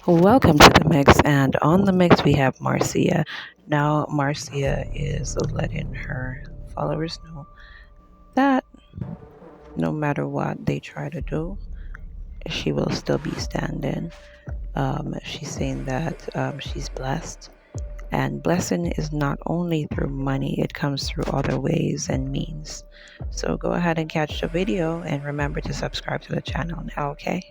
Welcome to the mix, and on the mix we have Marcia. Now, Marcia is letting her followers know that no matter what they try to do, she will still be standing. She's saying that she's blessed, and blessing is not only through money, it comes through other ways and means. So go ahead and catch the video and remember to subscribe to the channel now, okay?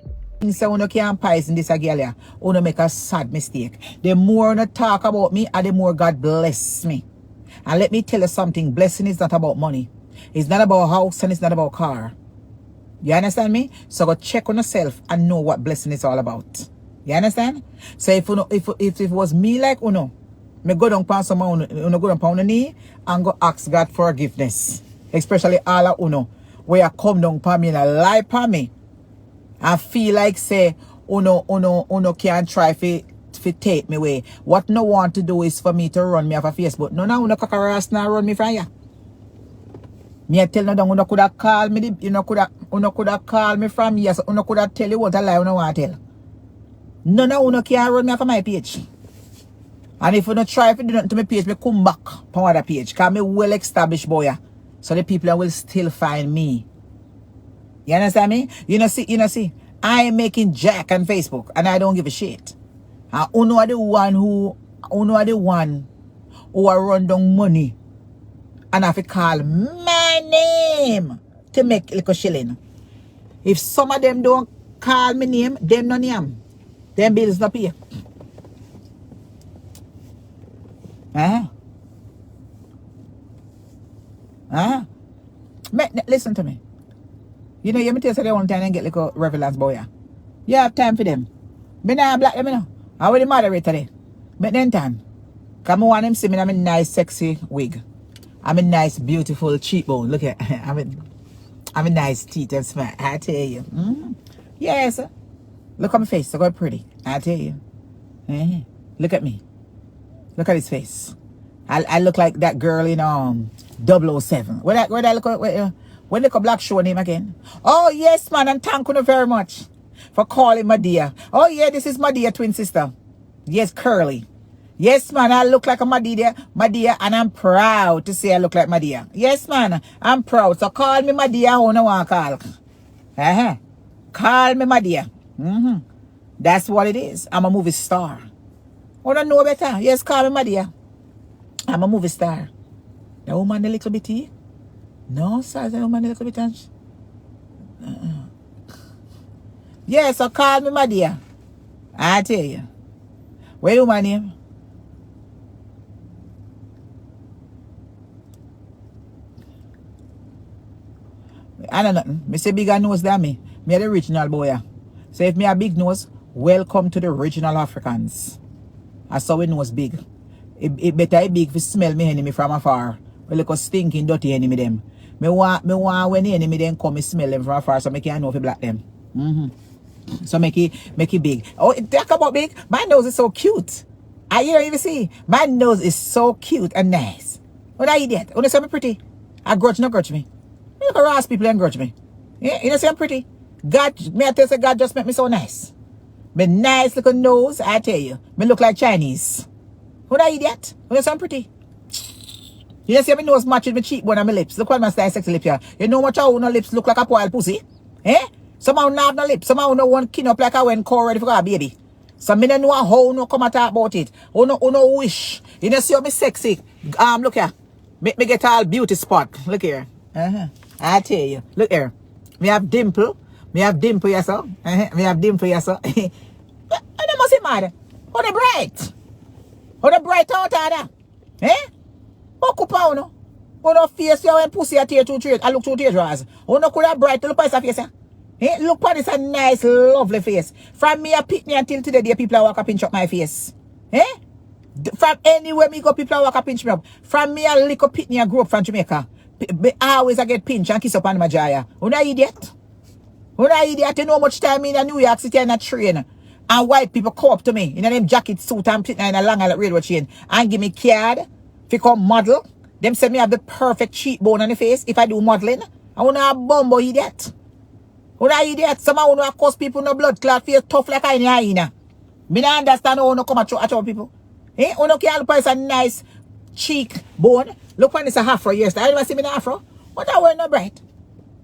So uno can't poison this again. Uno make a sad mistake. The more uno talk about me, and the more God bless me. And let me tell you something. Blessing is not about money. It's not about house and it's not about car. You understand me? So go check on yourself and know what blessing is all about. You understand? So if it was me like uno, me go down upon someone uno go down upon the knee and go ask God forgiveness. Especially all of uno. Where I come down upon me and lie upon me. I feel like say uno can't try to take me away. What no want to do is for me to run me off of Facebook. No uno kakaras na run me from ya. Me tell no uno coulda call me uno coulda call me from here, so uno coulda tell you what a lie uno want to tell. None of uno can run me off of my page. And if uno try to do nothing to my page, me come back from other page. Cause me well established boy. So the people will still find me. You understand me? You know see, I am making jack on Facebook and I don't give a shit. And uno are the one who are run down money and have to call my name to make a little shilling. If some of them don't call my name, them no name. Them bills not pay. Listen to me. You know, you me tell you one time and get like a relevance boy. You have time for them. Me not black them, you know. I will the moderator there. Make them time. Come on, them see me, I'm a nice, sexy wig. I'm a nice, beautiful cheekbone. Look at I'm a nice teeth and smile. I tell you. Yes. Look at my face. Look how pretty. I tell you. Look at me. Look at his face. I look like that girl in 007. Where that look at when look a black show name again? Oh yes, man, and thank you very much for calling my dear. Oh yeah, this is my dear twin sister. Yes, Curly. Yes, man, I look like a my dear, and I'm proud to say I look like my dear. Yes, man, I'm proud. So call me my dear, who no want call. Call me my dear. That's what it is. I'm a movie star. Oh, don't know better. Yes, call me my dear. I'm a movie star. The woman a little bit here. No, sir, the woman a little bit. Yes, so call me my dear. I tell you. Where you my name? I know nothing. Me say bigger nose than me. Me the original boy. So if me a big nose, welcome to the original Africans. I saw we nose big. It better big to smell me enemy from afar. We look a stinking dirty enemy them. Me want when the enemy then come, me smell them from afar so me can know if you black them. So make it big. Oh, talk about big. My nose is so cute. I you don't even see. My nose is so cute and nice. What are you idiot? You know say me pretty? I grudge me. You look at people and grudge me. Yeah, you know say I'm pretty. God, me I tell you, God just make me so nice. Me nice little nose, I tell you. Me look like Chinese. What are you idiot? You know say I'm pretty. You know see my nose match with my cheekbone and my lips. Look what my style sexy lip here. You know what how no lips look like a poil pussy? Somehow not have no lips. Somehow no one kin up like I went core ready for a baby. So me don't know how no come and talk about it. No wish. You know see how me sexy. Look here. Make me get all beauty spot. Look here. I tell you. Look here. Me have dimple. Yes sir. Me have dimple yes sir. They must be mad. How they bright? How they bright out of there? How could you know? How no face you when pussy a tear two tears? I look two tears drawers. How no could have bright look at his face? Look at this a nice, lovely face. From me a pick me until today, the people walk up pinch up my face. From anywhere me go, people walk up pinch me up. From me a little pick me a grow up from Jamaica. Always I get pinch and kiss up on my jaya. Who no idiot? You know how much time in New York City and a train. And white people come up to me in a them jacket suit and sitting in a long railroad chain and give me card. If you come model, them say me have the perfect cheekbone on the face if I do modeling. I wanna have bumbo idiot. What are idiot? Somehow wanna cause people no blood clot feel tough like I hyena. Me not understand how no come at your people. Eh? Uno can't look at a nice cheek bone. Look when it's a afro, yes. I never see me in afro. What I wear no bright.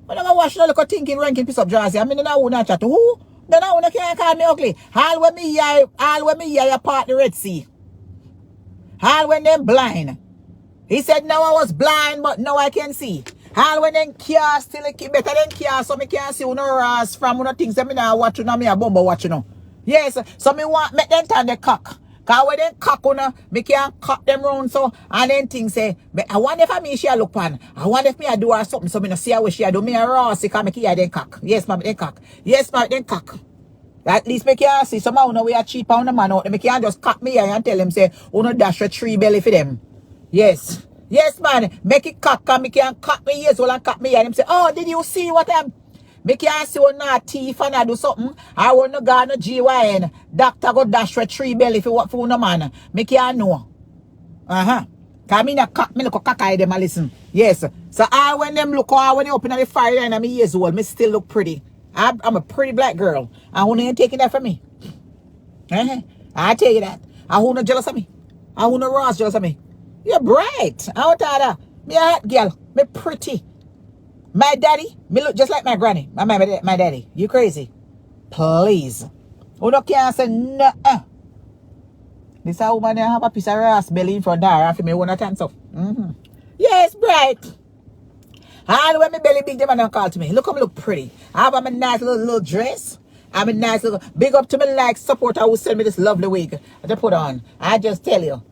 When I watch no look at thinking ranking piece of jersey, I mean I won't chat to who? Then I wanna can't call me ugly. All when me hear your part the Red Sea. All when them blind. He said now I was blind, but now I can see. All when them care still better than care, so me can't see no ras from no things that me now watch now me a bumbo watch you know. Yes, so me want make them turn the cock. Cause when them cock me can't cock them round so and then things say, I wonder if me she look pan. I wonder if me I do her something so me no see how she do me a ras because me hear them cock. Yes, ma'am, them cock. Yes, ma'am, them cock. At least me can see somehow no we are cheap on the man out. Me can't just cock me and tell him say, no dash a tree belly for them. Yes. Yes, man. Make it cock and me can cock me ears well and cock me and him say, oh, did you see what I'm me can't see one not teeth and I do something. I want no go no GYN. Doctor go dash a tree belly for what for no man. Me can't know. Cause me not cock me look cock eye them and listen. Yes. So I when them look out when they open the fire and I'm years old, me still look pretty. I'm a pretty black girl. And who ain't taking that from me? I tell you that. And who not jealous of me? And who not Ross jealous of me? You're bright. I want that. Me a hot girl. Me pretty. My daddy, me look just like my granny. My daddy. You crazy? Please. Who not can't say no. This a woman have a piece of ass belly in front of her after me want to turn so. Yes, bright. And when my belly big, them and call to me. Look how me look pretty. I have a nice little dress. I'm a nice little big up to me like supporter who send me this lovely wig to put on. I just tell you.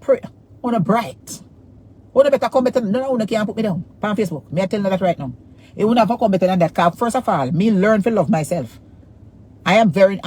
Pretty. On a bright. One better come better. No, one can't put me down. On Facebook. Me I tell you that right now. It would never come better than that. Cause first of all, me learn to love myself. I am very